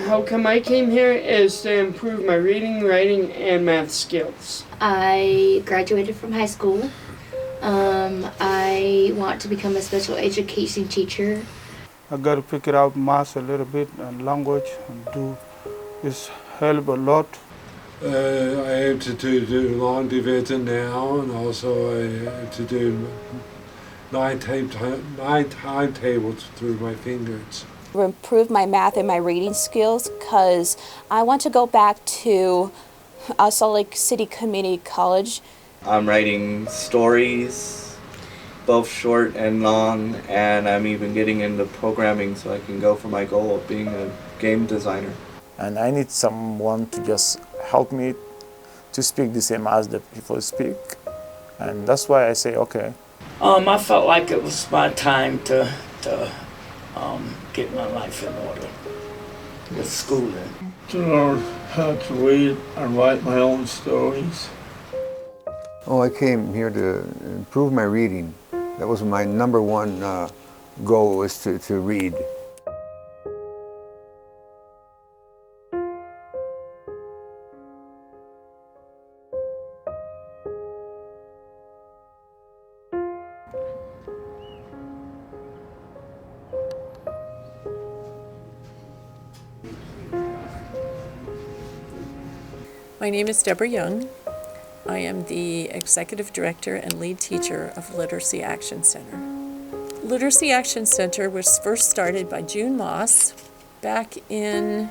how come I came here is to improve my reading, writing, and math skills. I graduated from high school. I want to become a special education teacher. I got to figure out math a little bit and language and do this help a lot. I have to do long division now, and also I have to do nine timetables through my fingers. Improve my math and my reading skills because I want to go back to Salt Lake City Community College. I'm writing stories, both short and long, and I'm even getting into programming so I can go for my goal of being a game designer. And I need someone to just help me to speak the same as the people speak. And that's why I say, okay. I felt like it was my time to get my life in order with schooling. To learn how to read and write my own stories. Oh, I came here to improve my reading. That was my number one goal, was to read. My name is Deborah Young. I am the Executive Director and Lead Teacher of Literacy Action Center. Literacy Action Center was first started by June Moss back in,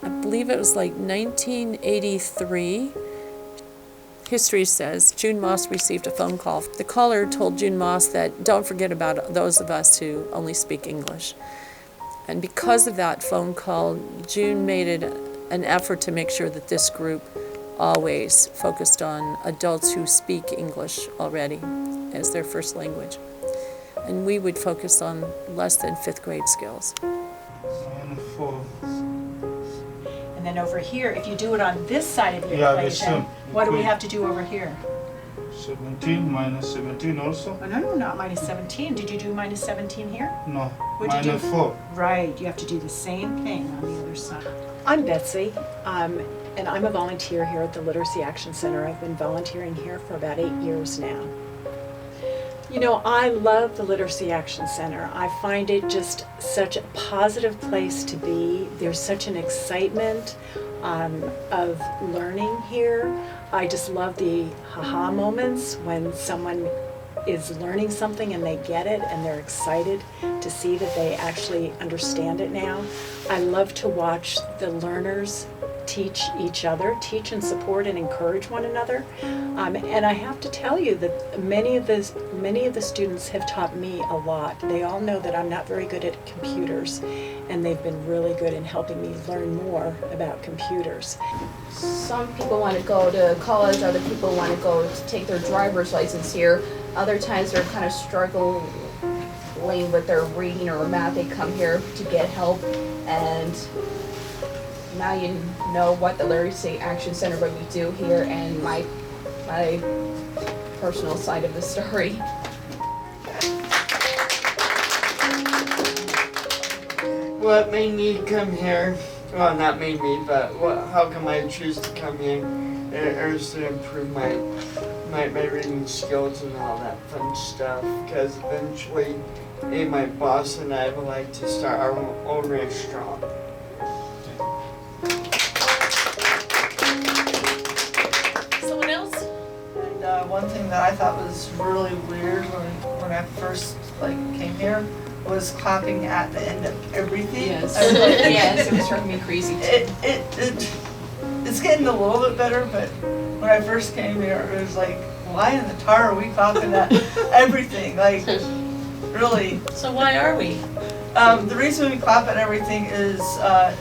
I believe it was like 1983. History says June Moss received a phone call. The caller told June Moss that don't forget about those of us who only speak English. And because of that phone call, June made it an effort to make sure that this group always focused on adults who speak English already as their first language. And we would focus on less than 5th grade skills. And then over here, if you do it on this side of the equation, what do we have to do over here? 17 minus 17 also? Oh, no, not minus 17. Did you do minus 17 here? No, What'd you do? 4. Right, you have to do the same thing on the other side. I'm Betsy, and I'm a volunteer here at the Literacy Action Center. I've been volunteering here for about 8 years now. You know, I love the Literacy Action Center. I find it just such a positive place to be. There's such an excitement of learning here. I just love the ha-ha moments when someone is learning something and they get it and they're excited to see that they actually understand it now. I love to watch the learners teach each other, teach and support and encourage one another. And I have to tell you that many of the students have taught me a lot. They all know that I'm not very good at computers, and they've been really good in helping me learn more about computers. Some people want to go to college, other people want to go to take their driver's license here. Other times they're kind of struggling with their reading or math. They come here to get help, and now you know what the Literacy Action Center, what we do here, and my personal side of the story. What made me come here? Well, not made me, but how come I choose to come here? Is to improve my reading skills and all that fun stuff. Because eventually, my boss and I would like to start our own restaurant. Someone else? And one thing that I thought was really weird when I first came here was clapping at the end of everything. Yes. Yes, it was driving me crazy too. It's getting a little bit better, but when I first came here, it was like, why in the tar are we clapping at everything? Like, really. So why are we? The reason we clap at everything is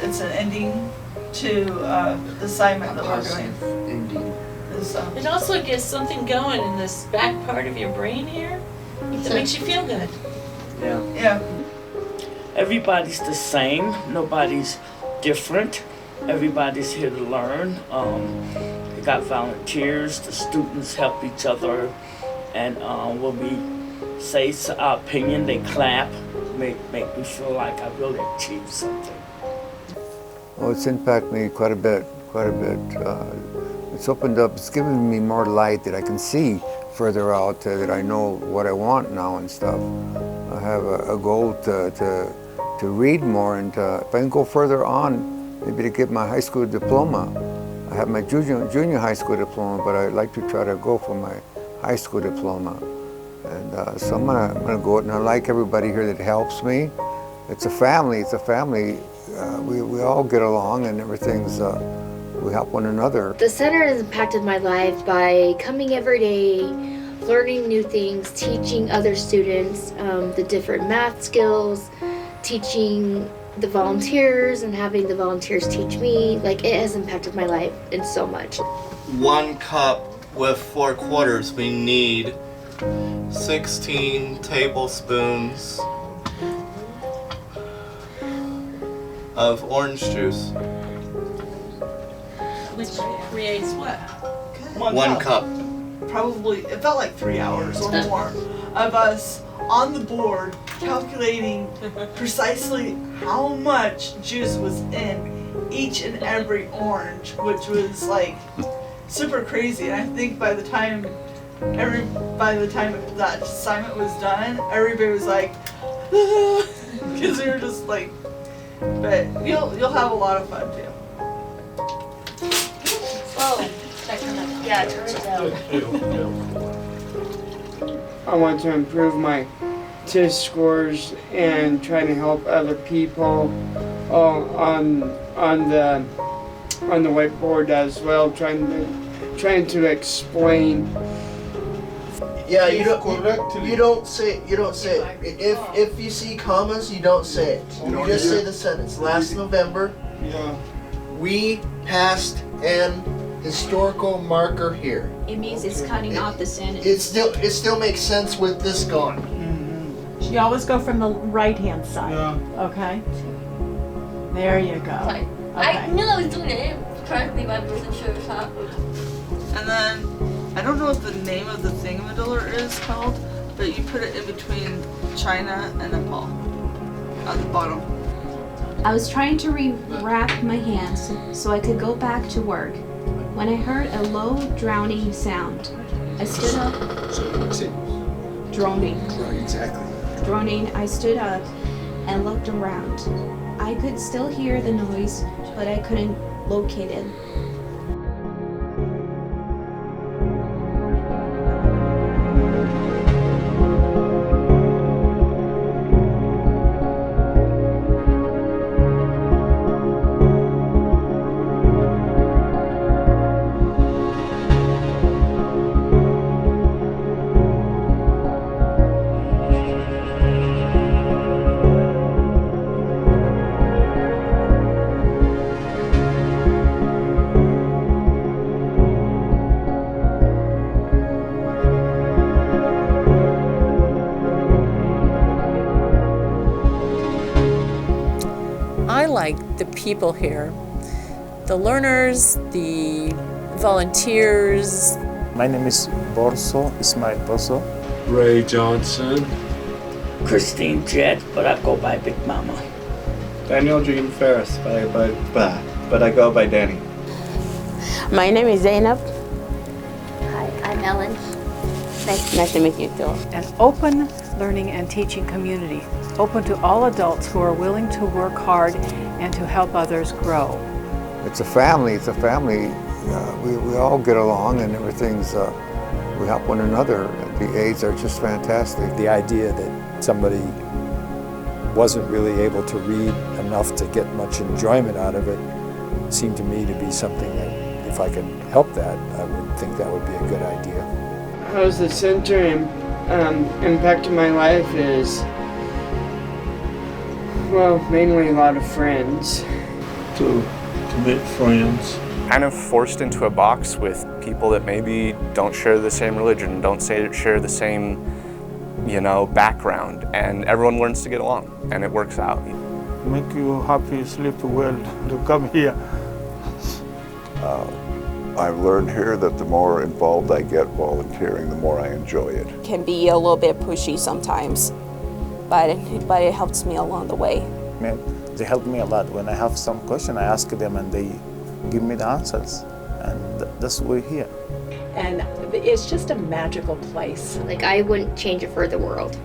it's an ending to the assignment that we're doing. It also gets something going in this back part of your brain here that makes you feel good. Yeah. Everybody's the same. Nobody's different. Everybody's here to learn. We got volunteers. The students help each other, and when we say our opinion, they clap. Make me feel like I really achieved something. Oh, it's impacted me quite a bit, it's opened up, it's given me more light that I can see further out, that I know what I want now and stuff. I have a goal to read more, and if I can go further on, maybe to get my high school diploma. I have my junior high school diploma, but I'd like to try to go for my high school diploma. And so I'm gonna go out, and I like everybody here that helps me. It's a family, we all get along, and everything's, we help one another. The center has impacted my life by coming every day, learning new things, teaching other students the different math skills, teaching the volunteers and having the volunteers teach me. Like, it has impacted my life in so much. 1 cup with 4 quarters, we need 16 tablespoons of orange juice. Which creates what? 1 cup. Probably, it felt like 3 hours or more of us on the board calculating precisely how much juice was in each and every orange, which was like super crazy. And I think by the time that assignment was done, everybody was like, because we were just like, but you'll have a lot of fun too. Oh, yeah, turn it down. I want to improve my test scores and trying to help other people on the whiteboard as well, trying to explain. Yeah, you don't say it. If you see commas, you don't say it. You just say the sentence. Last November, we passed an historical marker here. It means it's cutting off the sentence. It still makes sense with this gone. You always go from the right-hand side. Okay. There you go. Okay. I knew I was doing it correctly, but I wasn't sure how. And then, I don't know what the name of the thingamadiller is called, but you put it in between China and Nepal at the bottom. I was trying to wrap my hands so I could go back to work when I heard a low drowning sound. I stood up. Droning. Exactly. Droning, I stood up and looked around. I could still hear the noise, but I couldn't locate it. I like the people here, the learners, the volunteers. My name is Ismail Borso. Ray Johnson. Christine Jett, but I go by Big Mama. Daniel Jean Ferris, but I go by Danny. My name is Zainab. Hi, I'm Ellen. Nice to meet you too. An open learning and teaching community, open to all adults who are willing to work hard and to help others grow. It's a family, we all get along, and everything's, we help one another. The aides are just fantastic. The idea that somebody wasn't really able to read enough to get much enjoyment out of it seemed to me to be something that if I could help that, I would think that would be a good idea. How the center impacted my life is, well, mainly a lot of friends. To make friends. Kind of forced into a box with people that maybe don't share the same religion, don't share the same, background, and everyone learns to get along, and it works out. Make you happy, sleep well, to come here. I've learned here that the more involved I get volunteering, the more I enjoy it. Can be a little bit pushy sometimes, but it helps me along the way. Man, They help me a lot. When I have some question, I ask them and they give me the answers. And that's why we're here. And it's just a magical place. Like, I wouldn't change it for the world.